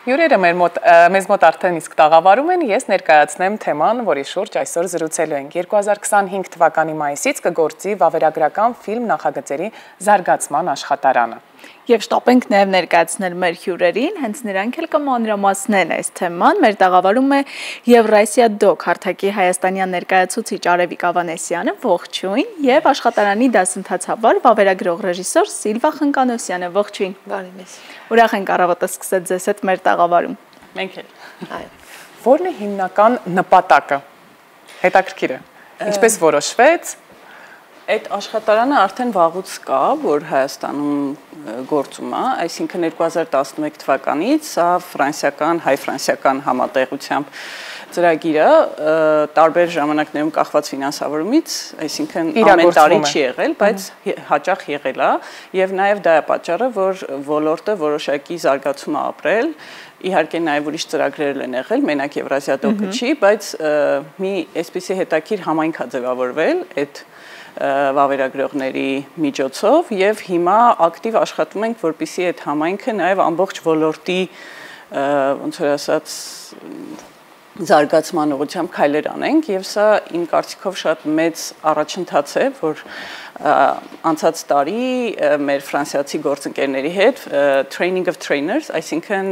Հյուրերը մեզ մոտ արդեն իսկ տաղավարում են, ես ներկայացնեմ թեման, որի շուրջ այսօր զրուցելու ենք։ 2025 թվականի մայիսից կգործի վավերագրական ֆիլմ նախագծերի զարգացման աշխատարանը։ Եվ շտապենք նաև ներկայացնել մեր հյուրերին, հենց նրանք էլ կմանրամասնեն այս թեման։ Մեր տաղավարում է Եվրասիա Դոկ հարթակի հայաստանյան ներկայացուցիչ Արևիկ Ավանեսյանը, ողջույն, եւ աշխատարանի դասընթացավար վավերագրող ռեժիսոր Սիլվա Խնկանոսյանը, ողջույն։ Բարի մեզ։ Ուրախ ենք առավոտը սկսել ձեզ հետ մեր տաղավարում։ Մենք էլ։ Որն է հիմնական նպատակը։ Հետաքրքիր է։ Ինչպես որոշվեց։ Այդ աշխատարանը արդեն վաղուց կա, որ Հայաստանում գործում է, այսինքն 2011 թվականից սա հայ-ֆրանսիական համատեղությամբ ծրագիրը տարբեր ժամանակներում կախված ֆինանսավորումից, այսինքն ամեն տարի չի եղել, բայց հաճախ եղել է, եւ նաեւ դա է պատճառը, որ ոլորտը որոշակի զարգացում է ապրել, իհարկե նաեւ ուրիշ ծրագրեր են եղել, մենակ Եվրասիա Դոկը չի, բայց մի այսպիսի հետաքրքիր համայնք է ձևավորվել այդ վավերագրողների միջոցով եւ հիմա ակտիվ աշխատում ենք, որպեսզի այդ համայնքը նաեւ ամբողջ ոլորտի ոնց որ ասած զարգացման ուղղությամբ քայլեր անենք եւ սա իմ կարծիքով շատ մեծ առաջընթաց է, որ անցած տարի մեր ֆրանսիացի գործընկերների հետ training of trainers, այսինքն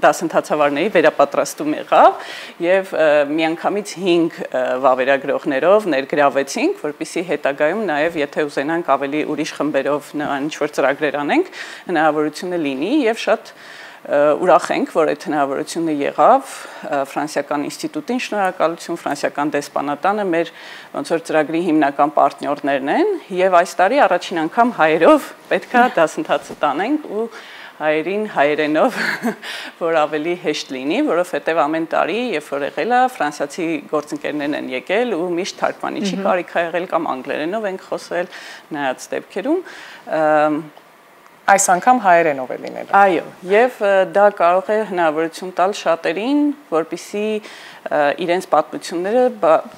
դասընթացավարների վերապատրաստում եղավ եւ միանգամից 5 վավերագրողներով ներգրավեցինք, որպեսզի հետագայում նաեւ եթե ուզենանք ավելի ուրիշ խմբերով ինչ որ ծրագրեր անենք, հնարավորությունը լինի եւ շատ ուրախ ենք, որ այդ հնարավորությունը եղավ ֆրանսիական ինստիտուտին, շնորհակալություն ֆրանսիական դեսպանատանը մեր ոնց որ ծրագրի հիմնական պարտներներն են եւ այս տարի առաջին անգամ հայերով պետքա դասընթացը տանենք ու հայերին հայերենով, որ ավելի հեշտ լինի, որովհետեւ ամեն տարի երբ որ եղել է ֆրանսիացի գործընկերներն են եկել ու միշտ թարգմանիչի կարիք ա եղել կամ անգլերենով ենք խոսել նայած դեպքերում Այս անգամ հայերենով է լինել։ Այո, եւ դա կարող է հնարավորություն տալ շատերին, որպեսզի իրենց պատմությունները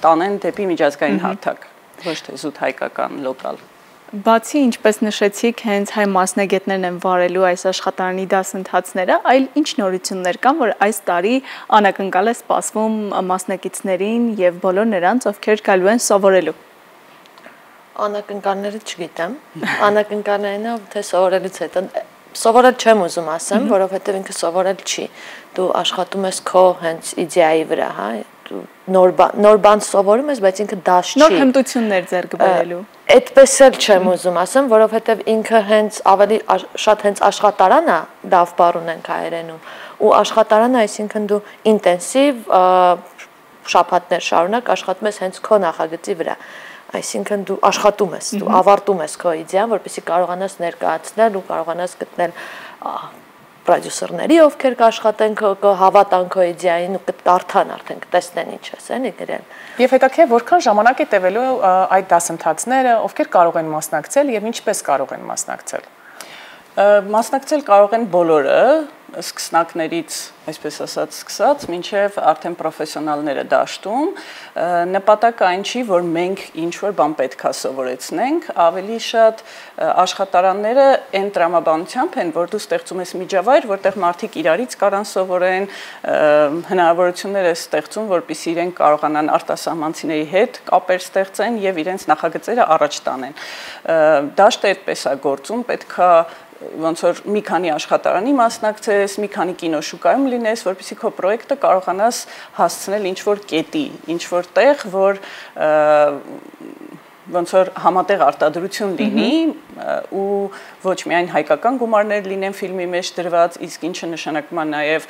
տանեն դեպի միջազգային հարթակ, ոչ թե զուտ հայկական լոկալ։ Բացի ինչպես նշեցիք, հենց հայ մասնագետներն են վարելու այս աշխատարանի դասընթացները, այլ ինչ նորություններ կան, որ այս տարի անակնկալ է սպասվում մասնակիցներին եւ բոլոր նրանց, ովքեր գալու են սովորելու։ Անակնկալները չգիտեմ, անակնկալներն է թե սովորելուց հետո սովորել չեմ ուզում ասեմ, որովհետև ինքը սովորել չի։ Դու աշխատում ես քո հենց իդեայի վրա, հա, դու նոր բան սովորում ես, բայց ինքը դաշ չի։ Նոր հմտություններ ձեռք բերելու։ Այդպես էլ չեմ ուզում ասեմ, որովհետև ինքը հենց ավելի շատ հենց աշխատարան է, լավ բառ ունենք հայերենում, ու աշխատարանը, այսինքն դու ինտենսիվ շաբաթներ շարունակ աշխատում ես հենց քո նախագծի վրա։ Այսինքն դու աշխատում ես, դու ավարտում ես քո իդեան, որպեսզի կարողանաս ներկայացնել ու կարողանաս գտնել պրոդյուսերների, ովքեր կաշխատեն հավատան քո իդեային ու կարդան արդեն կտեսնեն ինչ ես, էլի գրել։ Եվ հետաքրքիր որքան ժամանակ է տևելու այդ դասընթացները, ովքեր կարող են մասնակցել եւ ինչպես կարող են մասնակցել։ Մասնակցել կարող են բոլորը, սկսնակներից, այսպես ասած, սկսած, մինչև արդեն պրոֆեսիոնալները դաշտում, նպատակը այն չի, որ մենք ինչ-որ բան պետք է սովորեցնենք, ավելի շատ աշխատարանները այն տրամաբանությամբ են, որ դու ստեղծում ես միջավայր, որտեղ մարդիկ իրարից կարան սովորեն, հնարավորություններ է ստեղծում, որպեսզի իրենք կարողանան արտասահմանցիների հետ կապեր ստեղծեն եւ իրենց նախագծերը առաջ տանեն։ Դաշտը այդպես է գործում, պետք է ոնց որ մի քանի աշխատարանի մասնակցես, մի քանի կինոշուկայում լինես, որպեսզի քո պրոյեկտը կարողանաս հասցնել ինչ-որ կետի, ինչ-որ տեղ, որ ոնց որ համատեղ արտադրություն լինի ու ոչ միայն հայկական գումարներ լինեն ֆիլմի մեջ դրված, իսկ ինչը նշանակում է նաև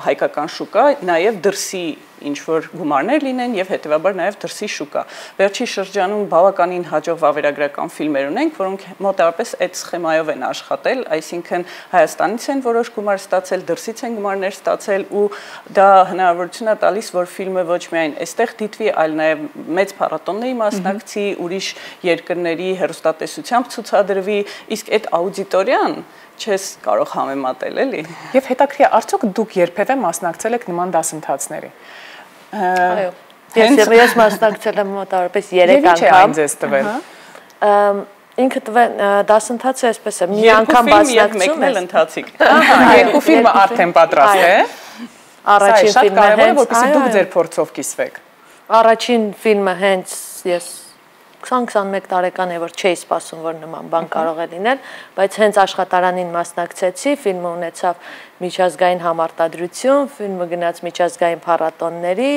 հայկական շուկա, նաև դրսի ինչ-որ գումարներ լինեն եւ հետեւաբար նաև դրսի շուկա։ Վերջի շրջանում բավականին հաջող վավերագրական ֆիլմեր ունենք, որոնք մոտավորապես այդ սխեմայով են աշխատել, այսինքն Հայաստանից են որոշ գումար ստացել, դրսից են գումարներ ստացել ու դա հնարավորություն է տալիս, որ ֆիլմը ոչ միայն այստեղ դիտվի, այլ նաև մեծ փառատոնների մասնակցի, ուրիշ երկրների հեռուստատեսությամբ ցուցադրվի, իսկ այդ աուդիտորիան չես կարող համեմատել, էլի։ Եվ հետաքրքիր, արդյոք դուք երբևէ մասնակցել եք նման դասընթացների։ Այո։ Ես մասնակցել եմ մոտավորապես 3 անգամ։ Եվ ինչ է այն ձեզ տվել։ ինքը դասընթացը այսպես է, մի անգամ մասնակցում ես, ընթացիկ։ Երկու ֆիլմը արդեն պատրաստ է։ Առաջին ֆիլմը կարևոր է, որպեսզի դուք ձեր փորձով կիսվեք։ Առաջին ֆիլմը հենց ես 20-21 տարեկան է, որ չէի սպասում, որ նման բան կարող է լինել, բայց հենց աշխատարանին մասնակցեցի, ֆիլմը ունեցավ միջազգային համարտադրություն, ֆիլմը գնաց միջազգային փառատոնների,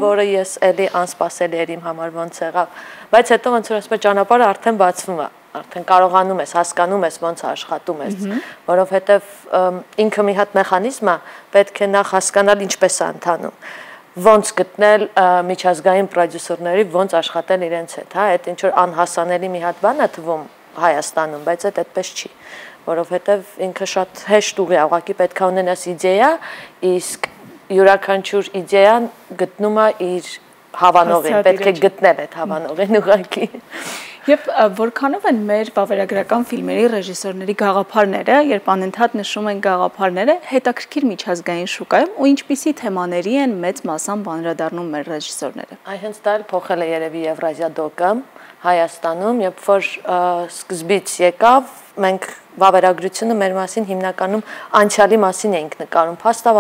որը ես էլի անսպասելի էր իմ համար ոնց եղավ, բայց հետո ոնց որ ասում եմ ճանապարհը արդեն բացվում է, արդեն կարողանում ես, հասկանում ես ոնց աշխատում ես, որովհետև ինքը մի հատ մեխանիզմ է, պետք է նախ հասկանալ ինչպես է ընթանում, ոնց գտնել միջազգային պրոդյուսերների, ոնց աշխատել իրենց հետ, հա, այդ ինչ որ անհասանելի մի հատ բան է թվում Հայաստանում, բայց այդպես չի, որովհետև ինքը շատ հեշտ ուղի է, ուղղակի պետք է ունենաս իդեա, իսկ յուրաքանչյուր իդեան գտնում է իր հավանողին, պետք է գտնել այդ հավանողին ուղղակի։ Եվ որքանով են մեր վավերագրական ֆիլմերի ռեժիսորների գաղափարները, երբ անընդհատ նշում են գաղափարները, հետաքրքիր միջազգային շուկայում ու ինչպիսի թեմաների են մեծ մասամբ անդրադառնում մեր ռեժիսորները։ Այ հենց դա էլ փոխել է երևի Եվրազիա դոկը Հայաստանում, երբ որ սկզբից եկավ, մենք վավերագրությունը մեր մասին հիմնականում անցյալի մասին էինք նկարում, փաստա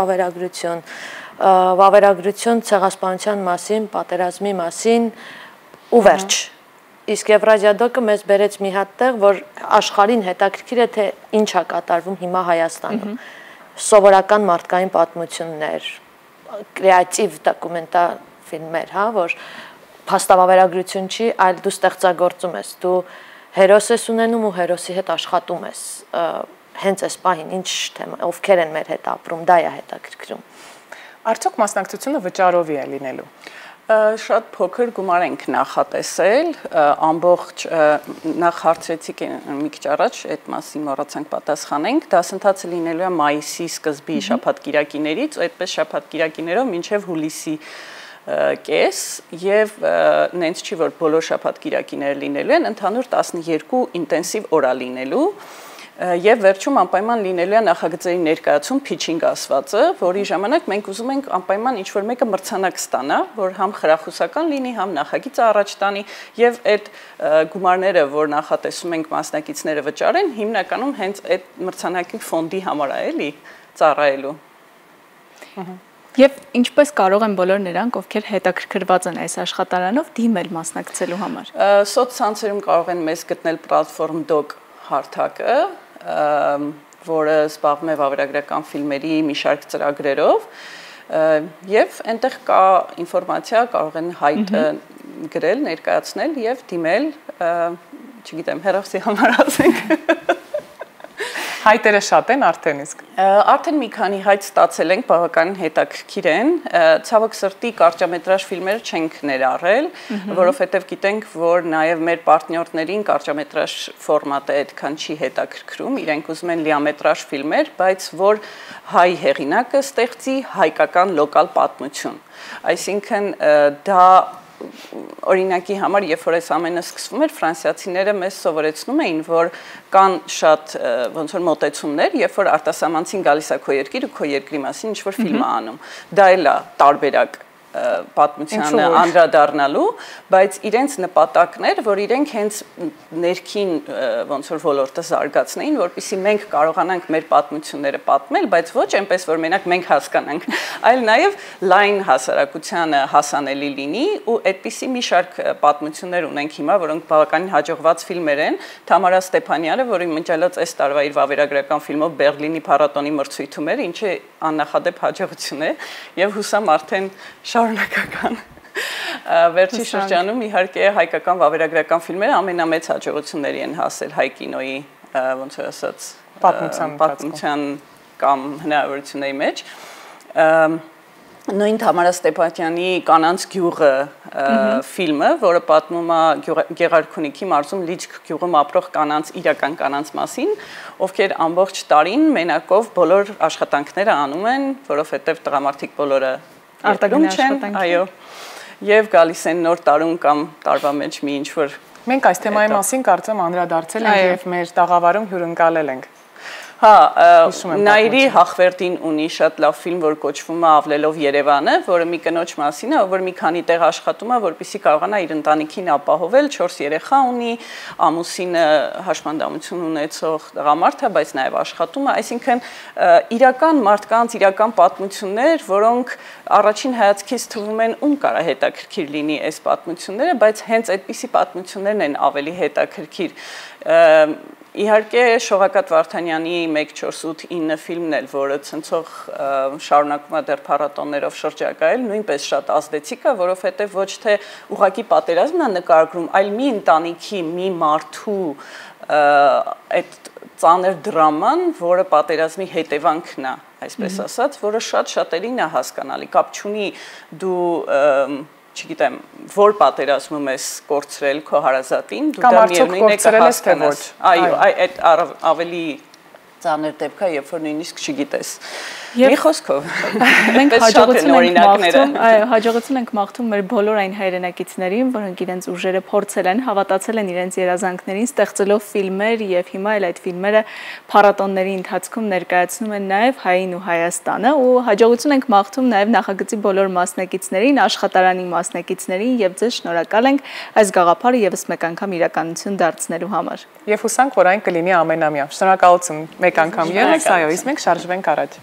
վավերագրություն ցեղասպանության մասին, պատերազմի մասին ու վերջ։ Իսկ Եվրազիա դոկը մեզ բերեց մի հատ տեղ, որ աշխարհին հետաքրքիր է թե ինչ է կատարվում հիմա Հայաստանում։ Սովորական մարդկային պատմություններ, կրեատիվ դոկումենտաֆիլմեր, հա, որ փաստավավերագրություն չի, այլ դու ստեղծագործում ես, դու հերոս ես ունենում ու հերոսի հետ աշխատում ես։ Հենց այս պահին ինչ թեմա, ովքեր են մեր հետ ապրում, դա է հետաքրքրում։ Արդյոք մասնակցությունը վճարովի է լինելու։ Շատ փոքր գումար ենք նախատեսել, ամբողջ նախ հարցրեցիք մի քիչ առաջ, այդ մասին մոռացանք պատասխանենք, դասընթացը լինելու է մայիսի սկզբի շաբաթ-կիրակիներից, այդպես շաբաթ-կիրակիներով մինչև հուլիսի կես եւ նենց չի որ բոլոր շաբաթ-կիրակիները լինելու են, ընդհանուր 12 ինտենսիվ օր լինելու Եվ վերջում անպայման լինելու է նախագծերի ներկայացում pitching ասվածը, որի ժամանակ մենք ուզում ենք անպայման ինչ-որ մեկը մրցանակ ստանա, որ համ խրախուսական լինի, համ նախագիծը առաջ տանի, եւ այդ գումարները, որ նախատեսում ենք մասնակիցները վճարեն, հիմնականում հենց այդ մրցանակի ֆոնդի համար է, էլի, ծառայելու։ Եվ ինչպես կարող են բոլոր նրանք, ովքեր հետաքրքրված են այս աշխատարանով, դիմել մասնակցելու համար։ Սոցցանցերում կարող են մեզ գտնել platform doc հարթակը, որը զբաղվում է վավերագրական ֆիլմերի մի շարք ծրագրերով, եւ այնտեղ կա ինֆորմացիա, կարող են հայտ գրել, ներկայացնել եւ դիմել, չգիտեմ, հերոսի համար ասենք։ Հայտերը շատ են արդեն իսկ։ Արդեն մի քանի հայտ ստացել ենք, բավականին հետաքրքիր են, ցավոք սրտի կարճամետրաժ ֆիլմերը չենք ներառել, որովհետև գիտենք, որ նաև մեր պարտներներին կարճամետրաժ ֆորմատը այդքան չի հետաքրքրում, իրենք ուզում են լիամետրաժ ֆիլմեր, բայց որ հայ հեղինակը ստեղծի հայկական լոկալ պատմություն։ Այսինքն դա օրինակի համար, երբ որ այս ամենը սկսվում էր, ֆրանսիացիները մեզ սովորեցնում էին, որ կան շատ ոնց որ մոտեցումներ, երբ որ արտասահմանցին գալիս է քո երկիր ու քո երկրի մասին ինչ որ ֆիլմ է անում։ Դա էլ է տարբերակ պատմությանը անդրադառնալու, բայց իրենց նպատակն էր, որ իրենք հենց ներքին ոնց որ ոլորտը զարգացնեին, որպեսզի մենք կարողանանք մեր պատմությունները պատմել, բայց ոչ այնպես, որ մենակ մենք հասկանանք, այլ նաև լայն հասարակությանը հասանելի լինի ու այդպիսի մի շարք պատմություններ ունենք հիմա, որոնք բավականին հաջողված ֆիլմեր են։ Թամարա Ստեփանյանը, որը մնջալած այս տարվա իր վավերագրական ֆիլմով Բերլինի փառատոնի մրցույթում էր, ինչը աննախադեպ հաջողություն է, եւ հուսամ արդեն շարունակական վերջի շրջանում իհարկե հայկական վավերագրական ֆիլմերը ամենամեծ հաջողությունների են հասել հայ կինոյի ոնց որ ասած պատմության կամ հնարավորությունների մեջ նույն Թամարա Ստեփանյանի Կանանց գյուղը ֆիլմը, որը պատմում է Գեղարքունիքի մարզում Լիճք գյուղում ապրող կանանց իրական կանանց մասին, ովքեր ամբողջ տարին մենակով բոլոր աշխատանքները անում են, որովհետև տղամարդիկ բոլորը արտագում չեն, այո, եւ գալիս են նոր տարում կամ տարվա մեջ մի ինչ-որ Մենք այս թեմայի մասին կարծեմ անդրադարձել ենք եւ մեր տաղավարում հյուրընկալել ենք։ Հա, Նայիրի Հախվերդին ունի շատ լավ ֆիլմ, որ կոչվում է Ավլելով Երևանը, որը մի կնոջ մասին է, որ մի քանի տեղ աշխատում է, որպեսզի կարողանա իր ընտանիքին ապահովել, 4 երեխա ունի, ամուսինը հաշմանդամություն ունեցող տղամարդ է, բայց նաև աշխատում է, այսինքն իրական մարդկանց, իրական պատմություններ, որոնք առաջին հայացքից թվում են ում կարա հետաքրքիր լինի այս պատմությունները, բայց հենց այդպիսի պատմություններն են ավելի հետաքրքիր։ Իհարկե Շողակաթ Վարդանյանի 1489 ֆիլմն էլ, որը ցնցող շարունակում է դեռ փառատոներով շրջագայել, նույնպես շատ ազդեցիկ է, որովհետև ոչ թե ուղղակի պատերազմն է նկարագրում, այլ մի ընտանիքի, մի մարդու այդ ծանր դրաման, որը պատերազմի հետևանքն է, այսպես ասած, որը շատ շատերին է հասկանալի, կապ չունի դու չգիտեմ, որ պատերազմում ես կորցրել քո հարազատին, դու դա միևնույն է կհասկանաս։ Այո, այդ ավելի ծանր դեպք է, երբ որ նույնիսկ չգիտես։ Մի խոսքով, մենք հաջողություն ենք մաղթում մեր բոլոր այն հայրենակիցներին, որոնք իրենց ուժերը փորձել են, հավատացել են իրենց երազանքներին, ստեղծելով ֆիլմեր եւ հիմա էլ այդ ֆիլմերը փառատոնների ընթացքում ներկայացնում են նաեւ հային ու Հայաստանը ու հաջողություն ենք մաղթում նաեւ նախագծի բոլոր մասնակիցներին, աշխատարանի մասնակիցներին եւ ձեզ շնորհակալ ենք այս գաղափարը եւս մեկ անգամ իրականություն դարձնելու համար։ Եվ հուսանք, որ այն կլինի ամենամյա։ Շնորհակալություն մեկ անգամ ևս, այո, իսկ մենք շարժվենք առաջ։